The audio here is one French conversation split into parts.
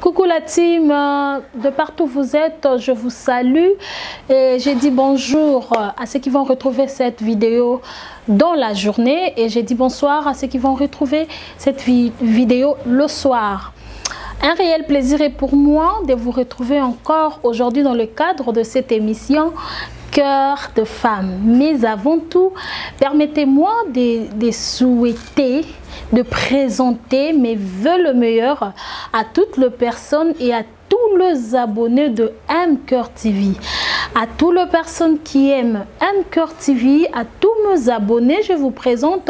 Coucou la team, de partout où vous êtes, je vous salue et j'ai dit bonjour à ceux qui vont retrouver cette vidéo dans la journée et j'ai dit bonsoir à ceux qui vont retrouver cette vidéo le soir. Un réel plaisir est pour moi de vous retrouver encore aujourd'hui dans le cadre de cette émission Cœur de femme. Mais avant tout, permettez-moi de souhaiter, de présenter mes vœux le meilleur à toutes les personnes et à tous les abonnés de M-Cœur TV. À toutes les personnes qui aiment M-Cœur TV, à tous mes abonnés, je vous présente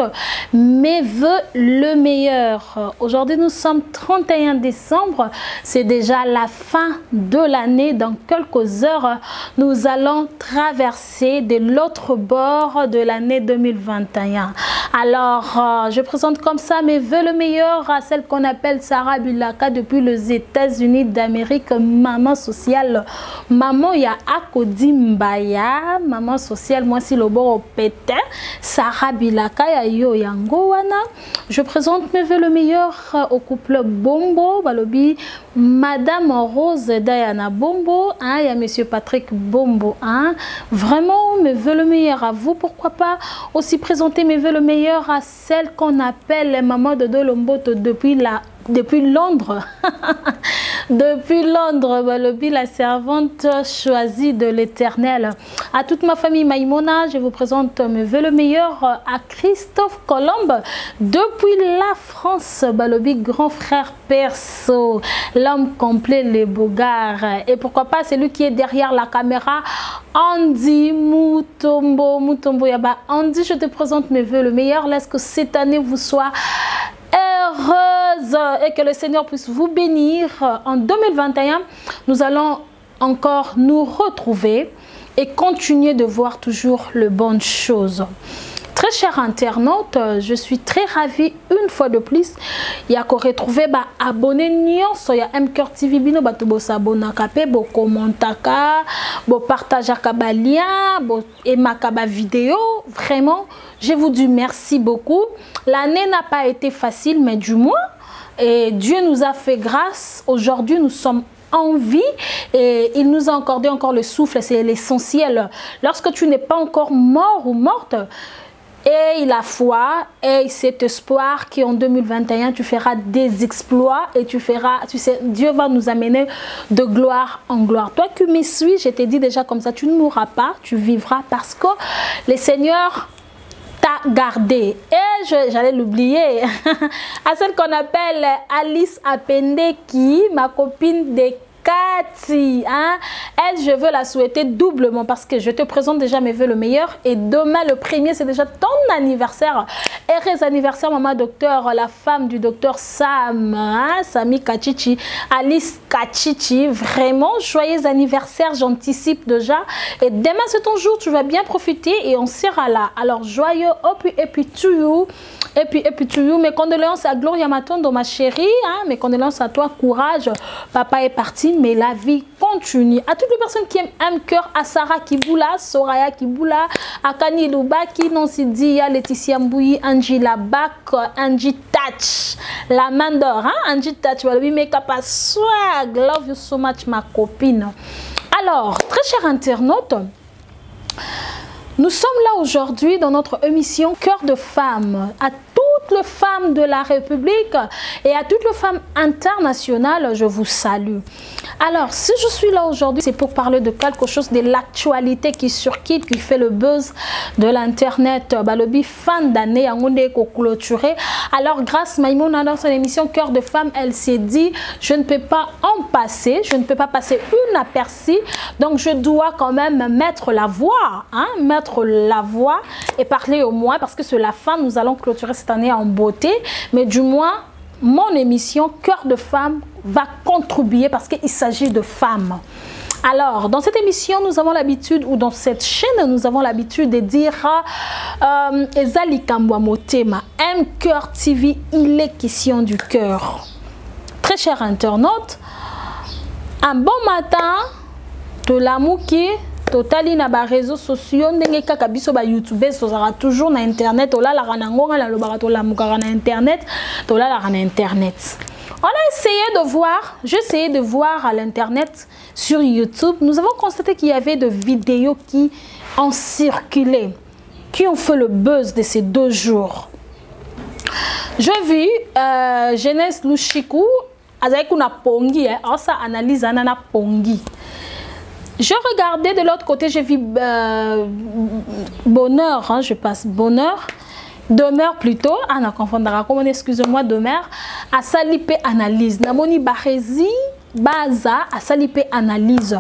mes vœux le meilleur. Aujourd'hui, nous sommes 31 décembre. C'est déjà la fin de l'année. Dans quelques heures, nous allons traverser de l'autre bord de l'année 2021. Alors, je présente comme ça mes vœux le meilleur à celle qu'on appelle Sarah Bilaka depuis les États-Unis d'Amérique, maman sociale. Maman, il y a Akodi Mbaya, maman sociale, moi si le bon pétin, Sarah Bilaka, yo yango wana. Je présente mes vœux le meilleur au couple Bombo, Balobi, Madame Rose Diana Bombo, il y a Monsieur Patrick Bombo. Vraiment, mes vœux le meilleur à vous. Pourquoi pas aussi présenter mes vœux le meilleur à celle qu'on appelle maman de Dolomboto depuis Londres. Depuis Londres, Balobi, la servante choisie de l'Éternel. À toute ma famille Maïmona, je vous présente mes vœux le meilleur à Christophe Colombe depuis la France. Balobi, grand frère perso, l'homme complet, les bogards. Et pourquoi pas celui qui est derrière la caméra, Andy Mutombo Yaba. Andy, je te présente mes vœux le meilleur. Laisse que cette année vous soit heureuse et que le Seigneur puisse vous bénir. En 2021, nous allons encore nous retrouver et continuer de voir toujours les bonnes choses. Très chers internautes, je suis très ravie une fois de plus. Il y a qu'on retrouver abonné nyonso ya M-Cœur TV bino bato bo s'abonner kapé bo commenter bo partager ba lien bo aimaka ba vidéo. Vraiment, je vous dis merci beaucoup. L'année n'a pas été facile, mais du moins, et Dieu nous a fait grâce. Aujourd'hui, nous sommes en vie et il nous a accordé encore le souffle. C'est l'essentiel. Lorsque tu n'es pas encore mort ou morte, et la foi et cet espoir qu'en 2021 tu feras des exploits et tu feras, tu sais, Dieu va nous amener de gloire en gloire. Toi qui me suis, je t'ai dit déjà comme ça, tu ne mourras pas, tu vivras parce que le Seigneur t'a gardé. Et j'allais l'oublier, à celle qu'on appelle Alice Apendeki, ma copine de Cathy, elle, je veux la souhaiter doublement parce que je te présente déjà mes vœux le meilleur et demain le 1er c'est déjà ton anniversaire. Heureux anniversaire maman docteur, la femme du docteur Sam, Sami Kachichi, Alice Kachichi, vraiment joyeux anniversaire, j'anticipe déjà et demain c'est ton jour, tu vas bien profiter et on sera là. Alors joyeux et puis to you. Et puis to you, mes condoléances à Gloria Matondo, ma chérie, mes condoléances à toi, courage, papa est parti, mais la vie continue. À toutes les personnes qui aiment M-Cœur, à Sarah Kiboula, Soraya Kiboula, à Kani Lubaki, Nancy Dia, Laetitia Mbouyi, Angie Labak, Angie Touch, la main d'or, Angie Touch, we make up a swag, love you so much, ma copine. Alors, très chers internautes, nous sommes là aujourd'hui dans notre émission Cœur de femme. À toutes les femmes de la République et à toutes les femmes internationales, je vous salue. Alors, si je suis là aujourd'hui, c'est pour parler de quelque chose de l'actualité qui surquitte, qui fait le buzz de l'internet. Balobi, fin d'année, on est clôturé. Alors, grâce à Maïmouna dans son émission Cœur de femme, elle s'est dit, je ne peux pas en passer, je ne peux pas passer une aperçue, donc je dois quand même mettre la voix, mettre la voix et parler au moins, parce que c'est la fin, nous allons clôturer cette année en beauté, mais du moins, mon émission Cœur de femme va contribuer parce qu'il s'agit de femmes. Alors, dans cette émission, nous avons l'habitude, ou dans cette chaîne, nous avons l'habitude de dire Ezali Kambwa Motema, M-Cœur TV, il est question du cœur. Très chers internautes, un bon matin, de l'amour qui totali na ba réseaux sociaux ndenge kaka biso ba youtubeur sozara toujours na internet ola la ranango na lo barato la mukara na internet tola la na internet On a essayé de voir, j'ai essayé de voir à l'internet, sur YouTube, nous avons constaté qu'il y avait des vidéos qui ont circulé, qui ont fait le buzz de ces 2 jours. J'ai vu Jeunesse Lushiku avec une pongi, ça analyse anana pongi. Je regardais de l'autre côté, j'ai vu Bonheur, hein, je passe Bonheur. Demeure plutôt, ah non, confondra, comment excusez-moi, Demeure, à Salipé analyse. Namoni Barezi, Baza, à Salipé analyse.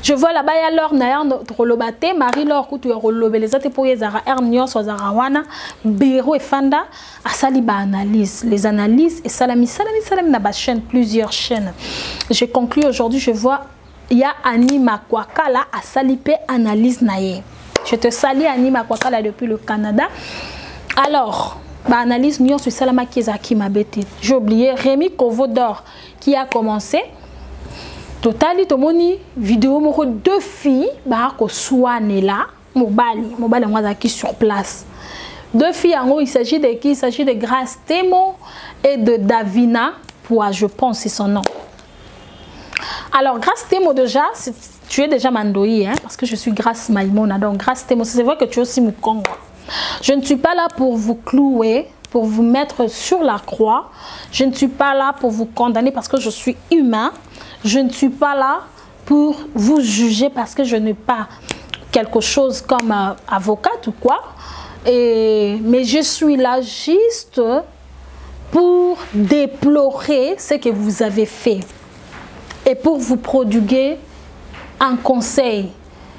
Je vois là-bas, il y a l'or naïr rolobate, Marie-Laure Coutu rolobé, les autres pour les ara Ernion, Swazarawana, Biro et Fanda, à Saliba analyse. Les analyses et Salami n'a pas chaîne, plusieurs chaînes. J'ai conclu aujourd'hui, je vois, il y a Anima Kwaka là, à Salipé analyse naïe. Je te salue Anima Kwaka là depuis le Canada. Alors, analyse Nyon sur Salama Kiezaki Mabete. J'ai oublié Rémi Kovodor qui a commencé. Totali tomoni vidéo moko 2 filles ba ko soane là, mobali ngwazaki sur place. 2 filles en haut, il s'agit de qui? Il s'agit de Grace Temo et de Davina Poua, je pense c'est son nom. Alors Grace Temo déjà, tu es déjà Mandoï hein, parce que je suis Grace Maïmona. Donc Grace Temo, c'est vrai que tu es aussi Mukongo. Je ne suis pas là pour vous clouer, pour vous mettre sur la croix. Je ne suis pas là pour vous condamner parce que je suis humain. Je ne suis pas là pour vous juger parce que je n'ai pas quelque chose comme avocate ou quoi. Mais je suis là juste pour déplorer ce que vous avez fait et pour vous prodiguer un conseil.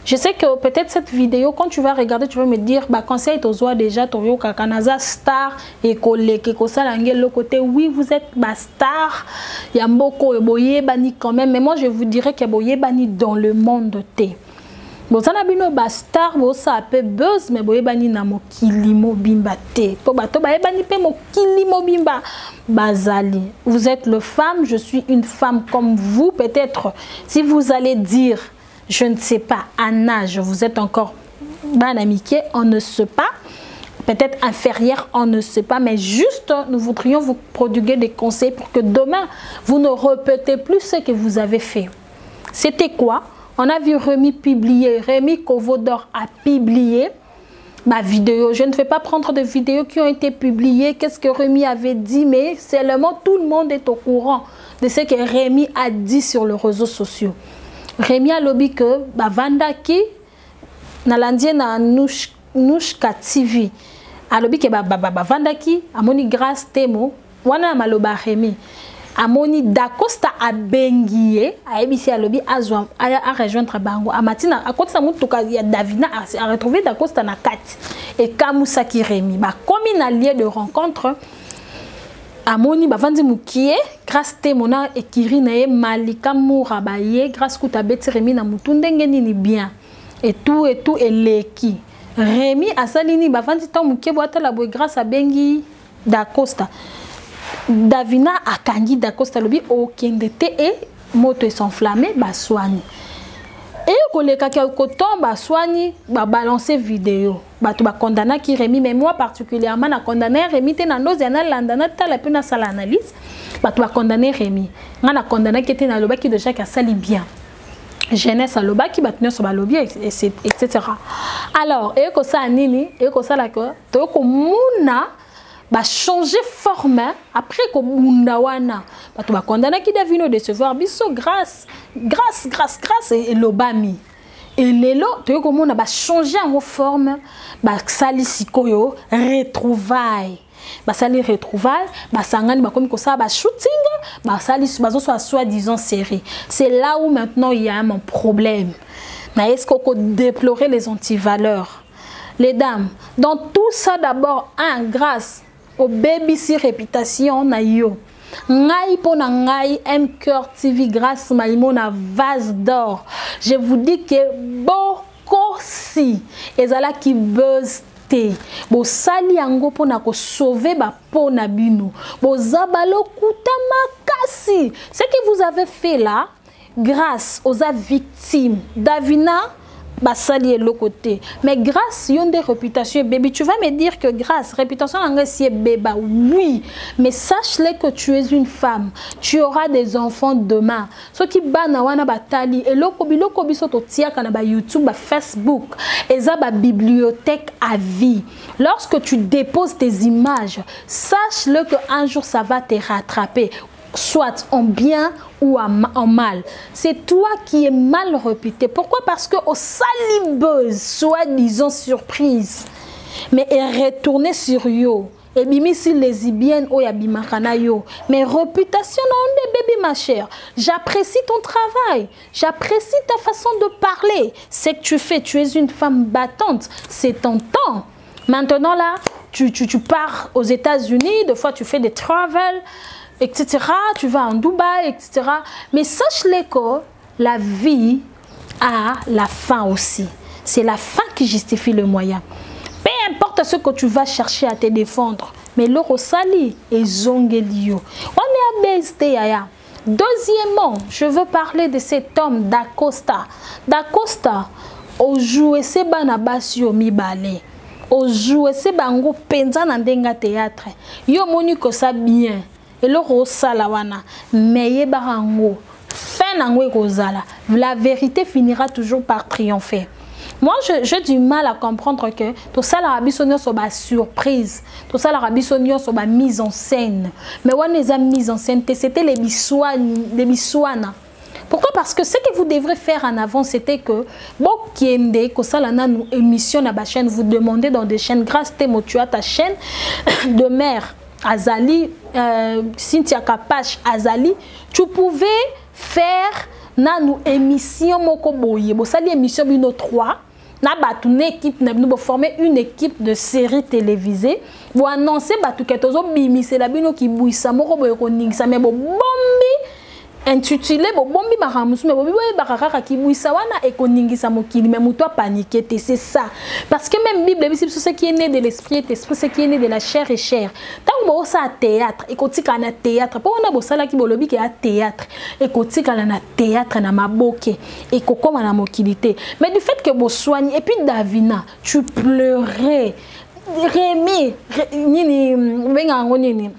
Je sais que peut-être cette vidéo, quand tu vas regarder, tu vas me dire, bah conseil tozoa déjà, Torio Kakanaza star et collègue, le côté, oui, vous êtes ma star. Il y a beaucoup de boye bani quand même, mais moi je vous dirais qu'il y a boye bani dans le monde thé. Bon, ça n'a pas de star, bon, ça a peu buzz, mais boye bani na mo kilimo bimba thé. Pour bato, boye bani pe mo kilimo bimba bazali. Vous êtes le femme, je suis une femme comme vous, peut-être. Si vous allez dire je ne sais pas, en âge, vous êtes encore banamiqué, on ne sait pas. Peut-être inférieur, on ne sait pas. Mais juste, nous voudrions vous prodiguer des conseils pour que demain, vous ne répétez plus ce que vous avez fait. C'était quoi? On a vu Rémi publier, Rémi Kovodor a publié ma vidéo. Je ne vais pas prendre de vidéos qui ont été publiées. Qu'est-ce que Rémi avait dit? Mais seulement tout le monde est au courant de ce que Rémi a dit sur les réseaux sociaux. Rémi a lobby que Vandaki Nalandie na Nushka TV a lobby que Vandaki Amoni Grace Temo wana maloba Rémi Amoni Dacosta a bengié a ebisi a lobby a rejoindre bango a matina a côté mutuka ya Davina a retrouvé Dacosta na kati et Kamusaki Rémi ba comme un lieu de rencontre. Amoni bavandi mukie Grace Temona ekiri na ye Malika Mourabaye Grace kuta beti Rémi na mutu ndenge nini bien et tout eleki Rémi asalini bavandi ta mukie boata la boy Grace abengi Dacosta Davina akangi Dacosta lobi okende te et moto s'enflammé baswani et koleka ki kotomba swani ba balancer vidéo bato ba condamna ki Rémi mais moi particulièrement na condamner Rémi te na ndozi na landana tala pe na sala analyse bato ba condamner Rémi nga na condamna ki te na loba ki déjà ka sali bien jeunesse aloba ki bato nyonso ba lobi etc. Alors et ko sa nini et ko sala ko to ko muna ba changer forme après ko munda wana bato ba condamna ki Davino décevoir biso grâce et l'obami et lelo to comme on a changer en forme ba sali sikoyo retrouvailles ba sali retrouvailles ba sangani ba comme ça ba shooting ba sali bazo soi-disant série. C'est là où maintenant il y a un problème. Na est-ce qu'on déplorer les antivaleurs les dames dans tout ça d'abord grâce au BBC réputation na yo ngai pona ngai M-Cœur TV grâce maïmona vase d'or. Je vous dis que beaucoup si ezala qui buzz te bo sali yango pona ko sauver ba pona bino bo zabalo kuta makasi. Ce que vous avez fait là grâce aux victimes Davina basali le côté. Mais grâce yon des réputations bébé, tu vas me dire que grâce réputation en si bébé, oui, mais sache-le que tu es une femme, tu auras des enfants demain. Ce qui bana wana batali et loko biso to tia kana ba YouTube, ba Facebook, eza ba bibliothèque à vie. Lorsque tu déposes tes images, sache-le que un jour ça va te rattraper. Soit en bien ou en mal. C'est toi qui es mal réputé. Pourquoi? Parce que au salibeuse, soit disons surprise, mais est retourné sur yo. Et bimi si lesbienne ou yabimakana yo. Mais réputation non de bébé ma chère. J'apprécie ton travail. J'apprécie ta façon de parler. C'est que tu fais. Tu es une femme battante. C'est ton temps. Maintenant là, tu pars aux États-Unis. Des fois tu fais des travels, etc. Tu vas en Dubaï, etc. Mais sache-le que la vie a la fin aussi. C'est la fin qui justifie le moyen. Peu importe ce que tu vas chercher à te défendre. Mais l'euro sali et zongelio. On est à BST. Deuxièmement, je veux parler de cet homme d'Acosta. D'Acosta, au jouer se banabasio mi balé. Au jouer se bango penza nandenga théâtre. Yo moni ko ça bien. Et le rosala wana meye barango fin nango kozala, la vérité finira toujours par triompher. Moi j'ai du mal à comprendre que tout ça la rabisonio sur ba surprise, tout ça la rabisonio sur ba mise en scène. Mais on les a mise en scène, c'était les bisouana. Pourquoi? Parce que ce que vous devrez faire en avant, c'était que Bokiende, que ça lana nous émission à ma chaîne, vous demandez dans des chaînes grâce Temo, tu as ta chaîne de mère Azali, Cynthia Kapache Azali, tu pouvais faire une émission moko boye. Bon, ça dit émission bino 3. Na batu une équipe, nous former une équipe de séries télévisées. Vous annoncer batu ketozo bimi, c'est la bino qui bouille ça moko boye koning ça mais bon bombi intitulé bombi baramusu mais bombi baraka ki bouille ça wana et koningi ça mokili mais muto paniquer c'est ça parce que même Bible c'est ce qui est né de l'esprit et ce qui est né de la chair et chair. Tant que ça théâtre et kotika na théâtre pour on a bosala ki bolobi ki a théâtre et kotika na théâtre na maboke et kokoma na mokilité mais du fait que bo soigne et puis Davina tu pleurais Rémi nini benga nini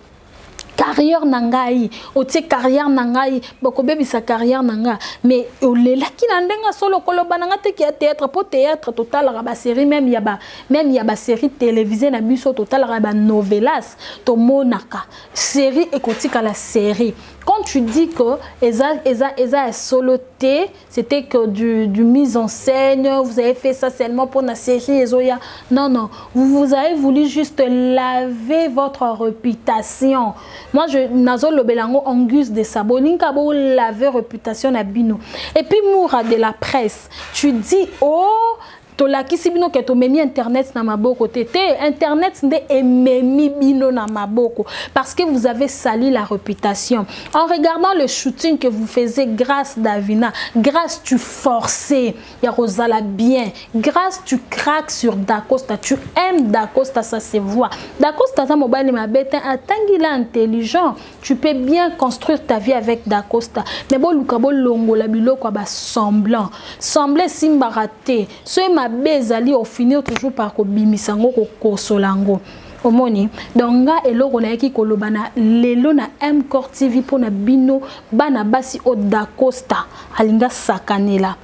carrière nangai otie carrière nangai boko bebi sa carrière nanga mais olela ki nandenga solo koloba nanga te ki théâtre pour théâtre total raba série même y a ba série télévisée na biso total raba novelas to monaka série écotique à la série. Quand tu dis que Eza solo T, c'était que du mise en scène, vous avez fait ça seulement pour la série Ezoya. Non, non, vous avez voulu juste laver votre réputation. Moi, je nazo le belango angus de saboninka bo laver réputation na bino. Et puis moura de la presse, tu dis oh tola kisibino ke to memi internet na maboko tete internet nde ememi bino na maboko parce que vous avez sali la réputation en regardant le shooting que vous faisiez grâce Davina, grâce tu forçais ya Rosala bien, grâce tu craques sur Dacosta, tu aimes Dacosta, ça se voit. Dacosta ça mobile ma bête atangila intelligent, tu peux bien construire ta vie avec Dacosta mais bon lukabo longo la biloko ba semblant simbaraté so bezali au finir toujours par kobimisango ko solango omoni donc nga eloko na yaki kolobana lelo na MCOR TV pour na bino bana basi o Dacosta alinga sakanela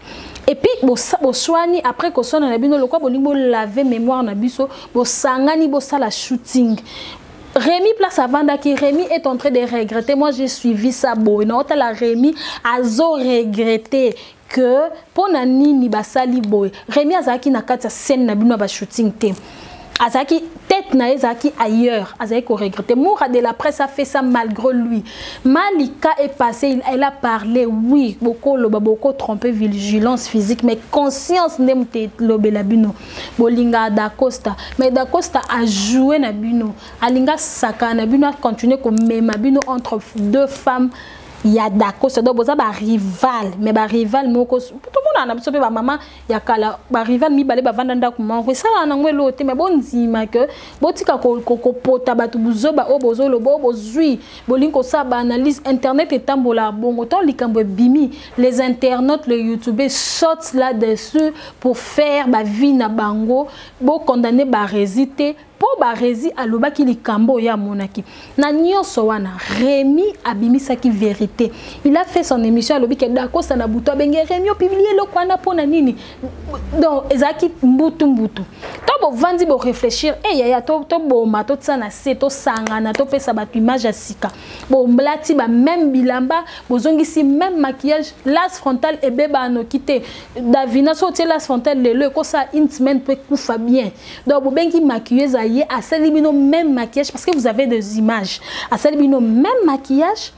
et puis bo soani après ko sona na bino lokwa bolingo laver mémoire na biso bo sangani bo sala shooting. Rémi place avant qui Rémi est en train de regretter. Moi j'ai suivi ça beau non la Rémi azo regretter que pour nani ni basali boy Rémi azaki na kati scène na bino ba shooting te azaki tête na ezaki ailleurs azaki ko regretter. Moura de la presse a fait ça malgré lui. Malika est passé, elle a parlé oui beaucoup trompé vigilance physique mais conscience n'emte lobela bino bolinga Dacosta mais Dacosta a joué na bino alinga saka na bino a continué comme même bino entre deux femmes il y a d'accord ça doit boza ba rival mais ba rival moko tout le monde na biso pe ba maman ya kala ba rival mi balé ba vanda ndako moko ça na ngwe lote mais bon nzima que botika ko pota batu buzoba o bozolo bo bozui bolinko sa ba analyse internet et tambola bongo ton likambo bimi les internautes les youtubeurs sautent là-dessus pour faire ba vie na bango bo condamner ba résiter pour barezi aloba ki likambo ya monaki na nyonso wana Rémi abimisa ki vérité il a fait son émission alobi ke d'accord ça na buto benge Rémi publier le kwana pona nini donc ezaki mbutu to bo vandi bo réfléchir ya to boma to tsana se to sangana to pesa batu image asika bo mlati ba même bilamba bozongisi même maquillage las frontal et beba no kité Davina sorti las frontal le ko sa une semaine peut kufa bien donc bo bengi maquilleuse à Salibino même maquillage parce que vous avez des images à Salibino même maquillage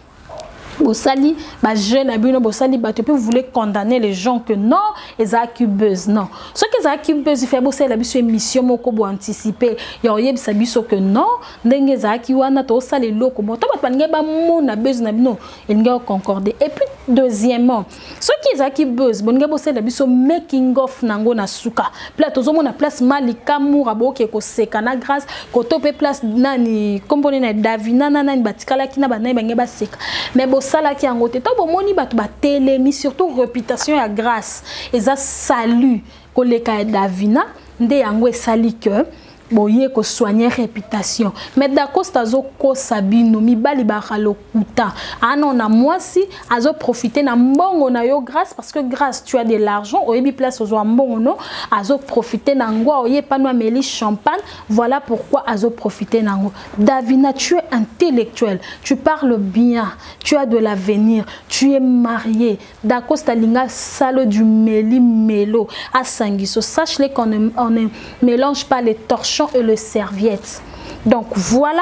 Bossali, bah jeune abino Bossali, bah tu peux voulez condamner les gens que non, ils accusent non. Ce que ils accusent, il fait bosser la biso émission moko bo anticiper. Ya oyeb sabiso que non, ndenge za akiwana to sali loko mo. Tabat bange ba mona buzz na bino, il nga concorder. Et puis deuxièmement, ce qui ils accusent, bonge bosser la biso making of nango na suka. Plateau zo mona place Malika Mourabo ke ko seka na grâce, ko topé place nani compone na Davina nani batikala kina banai bange ba seka. Mais sala qui en côté to bomoni batu ba télémi surtout réputation ya grâce eza salut koleka Davina nde yango sali que boye ko soigner réputation mais d'accord stazo ko sabino mibali ba khalokuta anon na mwasi azo profiter na mbongo na yo grâce parce que grâce tu as de l'argent oyebi place ozo mbongo no azo profiter na ngwa oye panwa meli champagne voilà pourquoi azo profiter na ngo Davina tu es intellectuel tu parles bien tu as de l'avenir tu es marié d'accord stalinga salo du meli melo à sangiso sache-le qu'on ne mélange pas les torchons et le serviette. Donc voilà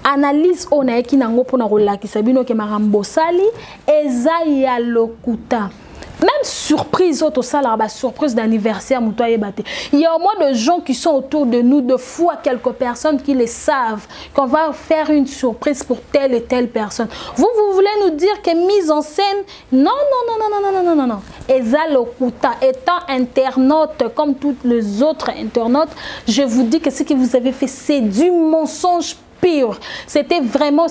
analyse on a qui nango pona rolaki sabino ke marambo sali eza ya lokuta. Même surprise auto sala ba surprise d'anniversaire mutoye baté. Il y a au moins de gens qui sont autour de nous, de fois quelques personnes qui les savent qu'on va faire une surprise pour telle et telle personne. Vous voulez nous dire que mise en scène non. Eza lokuta étant internaute comme tous les autres internautes, je vous dis que ce que vous avez fait c'est du mensonge pur. C'est vraiment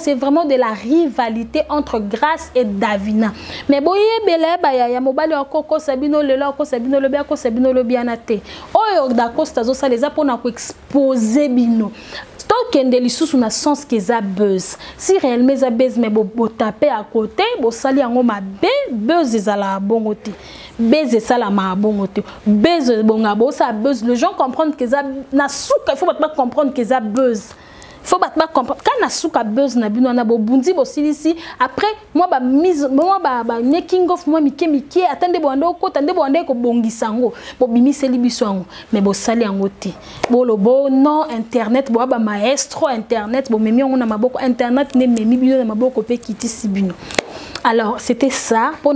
de la rivalité entre Grâce et Davina. Mais boye bele baya ya mobali okoko sabino lelo okoko sabino lobi okoko sabino lobi anate. Oyo d'accord stazo ça les a pona ko exposer bino. Tant qu'ende lisusu na sens que ça buzz. Si réellement ça buzz mais bo taper à côté, bo sali yango mabe buzz ezala bongote. Buzz ezala ma bongote. Buzz bonga bo ça buzz. Les gens comprennent que ça na souka, il faut pas comprendre que ça buzz. Faut pas comprendre quand na souka buzz na bino na bo bundi bo silisi après moi ba mise moi ba making of moi mike attendez bo ando ko tande bo ande ko bongisa ngo bo bimisi libiso ngo mais bo sali ngo te bo lobo non internet bo ba maestro internet bo memi ngo na maboko internet ne memi bino na maboko pe kiti sibino. Alors c'était ça pour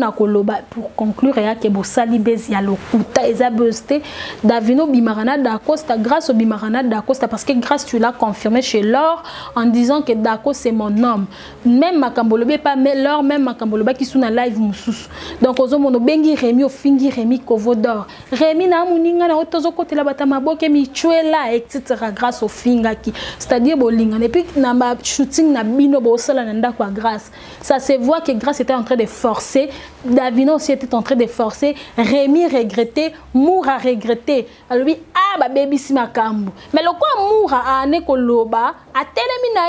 conclure ya ke bo sali bezi ya lokuta eza buzzte Davino Bimarana d'Acosta grâce au Bimarana d'Acosta parce que grâce tu l'as confirmé chez Laure en disant que Dako c'est mon homme même Makambolobe pas mais Laure même Makamboloba qui sont na live mususu donc ozo mono bengi Rémi au fingi Rémi Kovodor Rémi na muninga na otozo côté la batama boke mi chuela etc grâce au finga qui c'est-à-dire bolinga et puis na ba shooting na bino bo sala na ndako grâce ça se voit que grâce était en train de forcer, Davina aussi était en train de forcer, Rémi regrettait, Moura regrettait. Alors lui, ah bah baby si makambu. Mais le quoi Moura a ane koloba, a telemina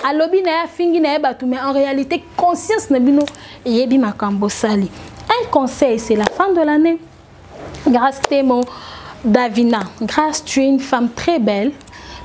a lobi na fingi na batu mais en réalité conscience na bino yebi makambo sali. Un conseil, c'est la fin de l'année. Grâce Temo Davina, grâce tu es une femme très belle.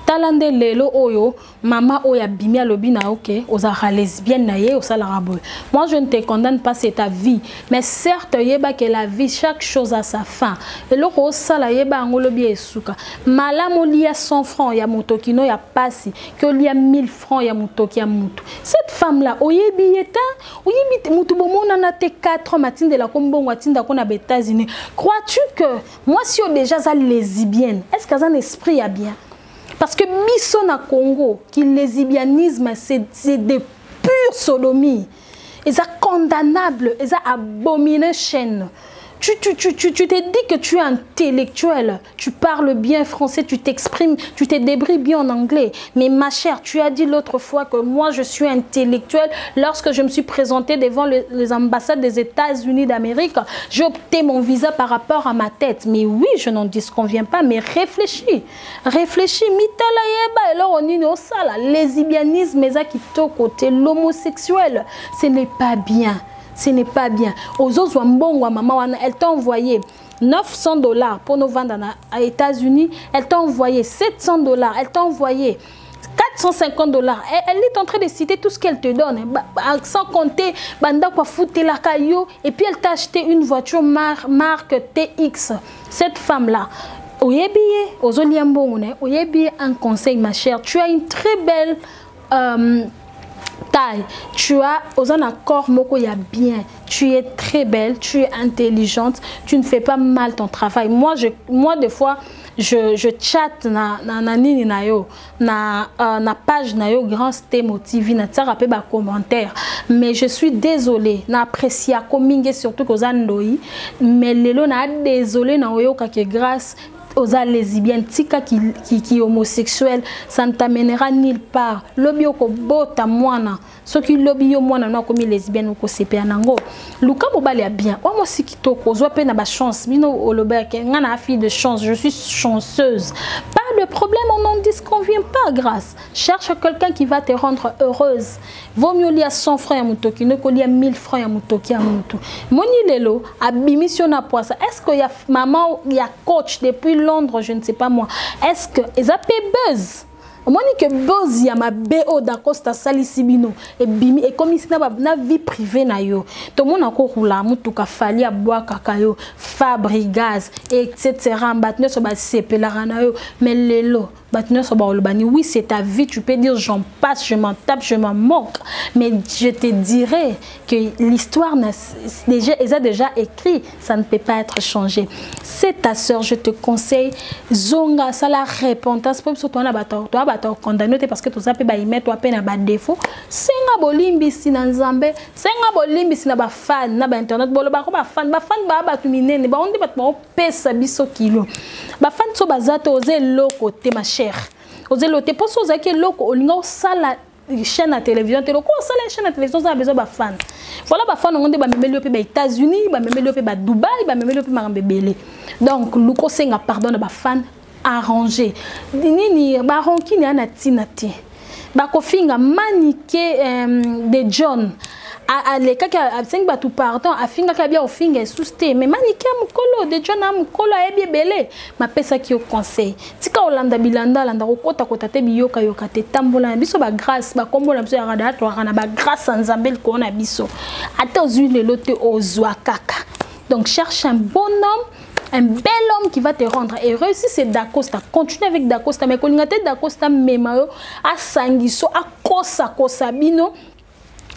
Talande lelo oyo mama oya bimia lobina ok ozara lesbienne naye osala rabo. Moi je ne te condamne pas, c'est ta vie mais certes yeba que la vie chaque chose a sa fin et le osala yeba ngolobi esuka malamu lia 100 francs ya motokino ya pasi que lia 1000 francs ya motoki ya mutu. Cette femme là oyebi yeta oyebi mutu bomona na te 4 ans matinde la kombongo atinda kona ba États-Unis. Crois-tu que moi si on déjà ça lesbienne est-ce qu'à un esprit a bien? Parce que biso na Congo, qui lesbianisme c'est de pure sodomie. ils sont condamnables, ils sont abomination. Tu te dis que tu es intellectuel, tu parles bien français, tu t'exprimes, tu te débrouilles bien en anglais. Mais ma chère, tu as dit l'autre fois que moi je suis intellectuel. Lorsque je me suis présentée devant les ambassades des États-Unis d'Amérique, j'ai opté mon visa par rapport à ma tête. Mais oui, je n'en disconviens pas, mais réfléchis. Réfléchis. Lesbianisme, l'homosexuel, ce n'est pas bien. Ce n'est pas bien. Aux autres, maman, elle t'a envoyé $900 pour nous vendre aux États-Unis. Elle t'a envoyé $700. Elle t'a envoyé $450. Elle est en train de citer tout ce qu'elle te donne. Sans compter, et puis elle t'a acheté une voiture marque TX. Cette femme-là. Un conseil, ma chère. Tu as une très belle taille, tu as aux un accord moko ya bien, tu es très belle, tu es intelligente, tu ne fais pas mal ton travail. Moi des fois je chatte na nini na yo na page na yo Grand Stemo TV na tsara pe ba commentaire, mais je suis désolée na apprécier kominge surtout kozandoi, mais lelo na désolé na yo ka que grâce aux lesbiennes, tika qui homosexuel, ça ne t'amènera nulle part. Lobby au bota moana, ce qui lobby au moana non comme lesbienne ou ko CP anango. Luka mobali a bien. Moi aussi qui toko, zo pe na ba chance. Mino au lobby ke ngana fille de chance, je suis chanceuse. Pas de problème, on n'en disconvient pas grâce. Cherche quelqu'un qui va te rendre heureuse. Vaut mieux lier à 100 francs à Mutoki, ne que lier à 1000 francs à Mutoki à Mutu. Moni lelo a bimissiona poisa. Est-ce que y a maman, il y a coach depuis Londres, je ne sais pas moi. Est-ce que ils appellent buzz? Moi ni que buzz ya ma BO d'Acosta Salisibino et bimi et comme ici na vie privée na yo. Tout le monde encore roula mutuka fali a boire kakayo, Fabrigaz etc. Batne so ba sepela na yo mais lelo batne so ba olbani oui c'est ta vie, tu peux dire j'en passe, je m'en tape, je m'en moque, mais je te dirais que l'histoire ils a déjà écrit, ça ne peut pas être changé. C'est ta sœur, je te conseille zonga ça la repentance pour toi na bato condamné parce que tout ça peut ba y mettre peine à bas défaut. Senga bolimbi si na nzambe, senga bolimbi si na ba fan na ba internet bolo ba ko ba fan ba tu minene ba on dit ba pesa biso kilo. Ba fan so bazato oser loko te ma chère. Oser lote pour so za ke loko olinga sala chaîne à télévision te loko sala chaîne à télévision ça a besoin ba fan. Voilà ba fan on dit ba memeli pe ba États-Unis, ba memeli pe ba Dubaï, ba memeli pe ma bébélé. Donc luko senga pardon ba fan arrangé nini baronki ni anatina te bakofinga manike de John ale kaka abseng batu pardon afinga ka bien ofinga susté mais manike mukolo de John mukolo ebi belé ma pesa ki au conseil tika olanda bilanda landa kokota kota te biyoka yoka te tambola biso ba grâce ba kombola biso ya rada to rana ba grâce nzambel ko na biso ata ozuli lote ozwa kaka. Donc cherche un bon homme, un bel homme qui va te rendre heureux. Si c'est Dacosta, continue avec Dacosta. Mais quand tu Dacosta, memao, à Sangiso, à Kosa Bino,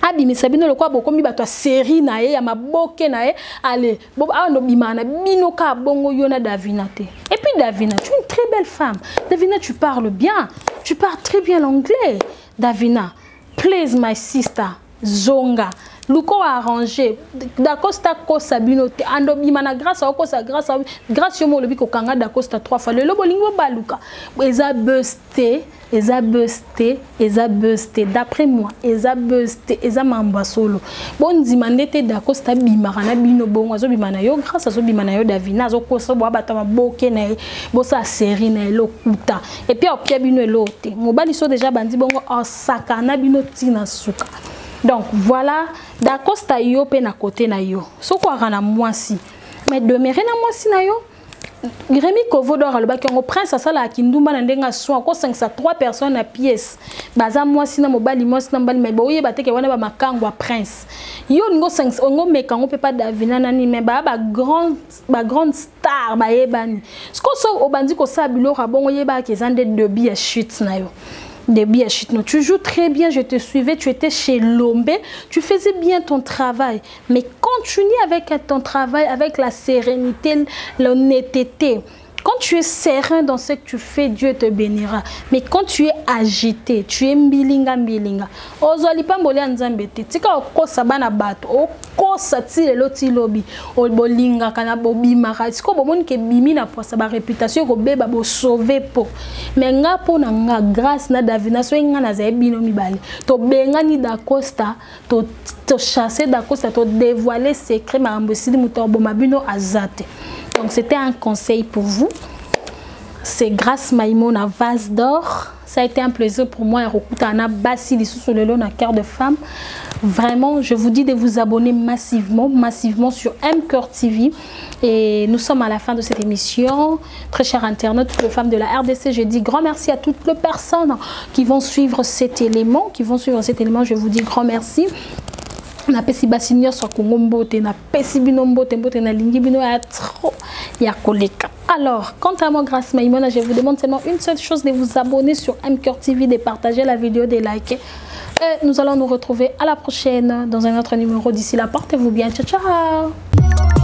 Abimi Sabino, le quoi, beaucoup mi bato série nae, ya maboke nae, allez, bob a no bimana, bino ka bongo yona Davina te. Et puis Davina, tu es une très belle femme. Davina, tu parles bien, tu parles très bien l'anglais. Davina, please my sister, zonga. Luko a arrangé Dacosta Kosa Bino te ando bimana grâce à Kosa grâce yo mo lobi ko kanga Dacosta 3 fois le bolingo baluka eza busté d'après moi eza busté eza mamba solo bon dimande te Dacosta bimara na bino bongo zo bimana yo grâce à zo bimana yo Davina zo koso bo bata maboke na bo sa série na lokuta et puis opia bino elote mobali so déjà bandi bongo osakana bino tina suka. Donc voilà, Dacosta yo pe na côté na yo. So quoi rana moi si. Mais demeurer na moi si na yo. Rémi Kovodor le baki on prince ça la kindumba na ndenga so ko 503 personnes à pièce. Baza moi si na mobali moi si na mbali mais boye bateke wana ba makangwa prince. Yo ngo 5 ngo meka on peut pas Davina nani mais ba grande star ba yebani. Ce ko so obandi ko sabilo rabongo yeba ke zande de bi chute na yo. Tu joues très bien, je te suivais, tu étais chez Lombe, tu faisais bien ton travail, mais continue avec ton travail, avec la sérénité, l'honnêteté. Quand tu es serein dans ce que tu fais, Dieu te bénira. Mais quand tu es agité, tu es mbilinga. Ozali pamboli nzambe te. Tika okosa bana bato, okosa ti lelo ti lobi, obolinga kana bobima. Siko bomoni ke bimi na posa ba réputation ko beba bo sauver po. Mais nga po na nga grâce na Davina so nga na za bino mibale. To benga ni da Costa, to chasser da Costa, to dévoiler secret ma ambosili muto bomabino azate. Donc c'était un conseil pour vous. C'est grâce Maïmona vase d'or. Ça a été un plaisir pour moi. Sur le long d'un cœur de femme. Vraiment, je vous dis de vous abonner massivement sur MCœur TV. Et nous sommes à la fin de cette émission. Très chers internautes, toutes les femmes de la RDC, je dis grand merci à toutes les personnes qui vont suivre cet élément. Je vous dis grand merci. Na pesi basinyo so Congo mbote na pesi bino mbote na lingi bino ya trop ya koleka. Alors, quant à moi, grâce Maïmona, je vous demande seulement une seule chose, de vous abonner sur MCœur TV, de partager la vidéo, de liker. Et nous allons nous retrouver à la prochaine dans un autre numéro. D'ici là, portez-vous bien. Ciao, ciao.